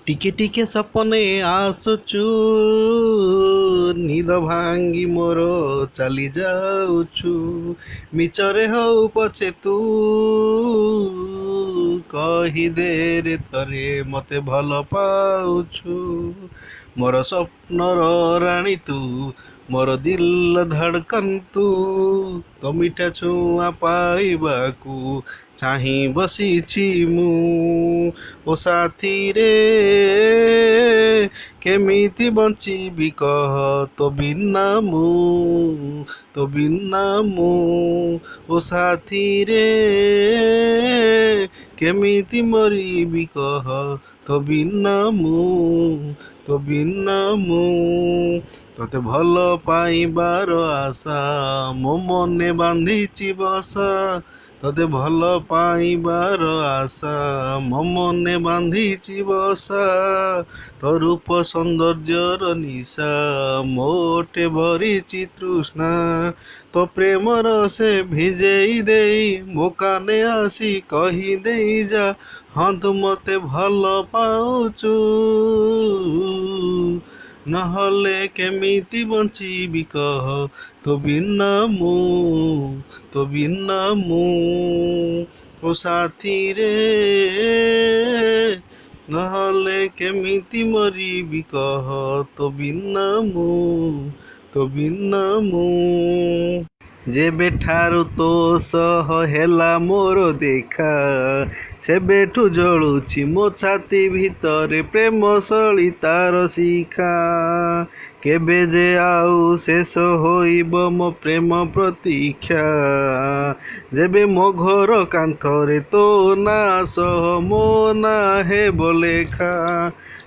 ଟିକେ ଟିକେ ସପନେ ଆସୁଛୁ, ନିଦ ଭାଙ୍ଗି ମୋର ଚାଲି ଯାଉଛୁ। ମିଛରେ ହଉ ପଛେ ତୁ କହିଦେ ରେ ଥରେ ମତେ ଭଲ ପାଉଛୁ। ମୋର ସ୍ୱପ୍ନର ରାଣୀ ତୁ, ମୋର ଦିଲ ଧଡ଼କନ୍ ତୁ। ତୋ ମିଠା ଛୁଆଁ ପାଇବାକୁ ଚାହିଁ ବସିଛି ମୁଁ। ଓ ସାଥିରେ କେମିତି ବଞ୍ଚିବି କହ, ତୋ ବିନା ମୁଁ, ତୋ ବିନା ମୁଁ। ଓ ସାଥିରେ କେମିତି ମରିବି କହ, ତୋ ବିନା ମୁଁ, ତୋ ବିନା ମୁଁ। ତୋତେ ଭଲ ପାଇବାର ଆଶା ମୋ ମନେ ବାନ୍ଧିଛି ବସା। ତୋତେ ଭଲ ପାଇବାର ଆଶା ମୋ ମନେ ବାନ୍ଧିଛି ବସା। ତୋ ରୂପ ସୌନ୍ଦର୍ଯ୍ୟର ନିଶା ମୋଟେ ଭରିଛି ତୃଷ୍ଣା। ତୋ ପ୍ରେମର ସେ ଭିଜେଇ ଦେଇ ମୋ କାନେ ଆସି କହିଦେଇ ଯା, ହଁ ତୁ ମତେ ଭଲ ପାଉଛୁ। ନହେଲେ କେମିତି ବଞ୍ଚିବି କହ, ତୋ ବିନା ମୁଁ, ତୋ ବିନା ମୁଁ। ଓ ସାଥିରେ ନହେଲେ କେମିତି ମରିବି କହ, ତୋ ବିନା ମୁଁ, ତୋ ବିନା ମୁଁ। ଯେବେଠାରୁ ତୋ ସହ ହେଲା ମୋର ଦେଖା, ସେବେଠୁ ଜଳୁଛି ମୋ ଛାତି ଭିତରେ ପ୍ରେମ ସଳିତାର ଶିଖା। କେବେ ଯେ ଆଉ ଶେଷ ହୋଇବ ମୋ ପ୍ରେମ ପ୍ରତୀକ୍ଷା, ଯେବେ ମୋ ଘର କାନ୍ଥରେ ତୋ ନାଁ ସହ ମୋ ନାଁ ହେବ ଲେଖା।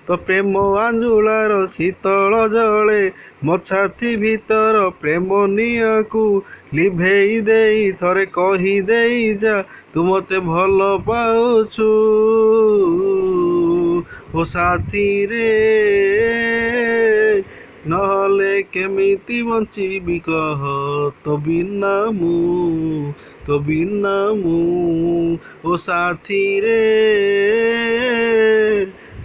ତୋ ପ୍ରେମ ଆଞ୍ଜୁଳାର ଶୀତଳ ଜଳେ ମୋ ଛାତି ଭିତର ପ୍ରେମ ନିଆଁକୁ ଲିଭେଇ ଦେଇ ଥରେ କହିଦେଇ ଯା, ତୁ ମତେ ଭଲ ପାଉଛୁ। ଓ ସାଥିରେ ନହେଲେ କେମିତି ବଞ୍ଚିବି କହ, ତୋ ବିନା ମୁଁ, ତୋ ବିନା ମୁଁ। ଓ ସାଥିରେ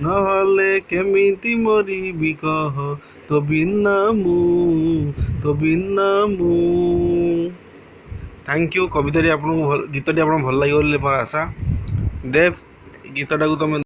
ନହେଲେ କେମିତି ମରିବି କହ, ତୋ ବିନା ମୁଁ, ତୋ ବିନା ମୁଁ। Thank you. କବିତାଟି ଆପଣଙ୍କୁ ଗୀତଟି ଆପଣଙ୍କୁ ଭଲ ଲାଗିବ ବୋଲି ମୋର ଆଶା। ଦେବ, ଗୀତଟାକୁ ତମେ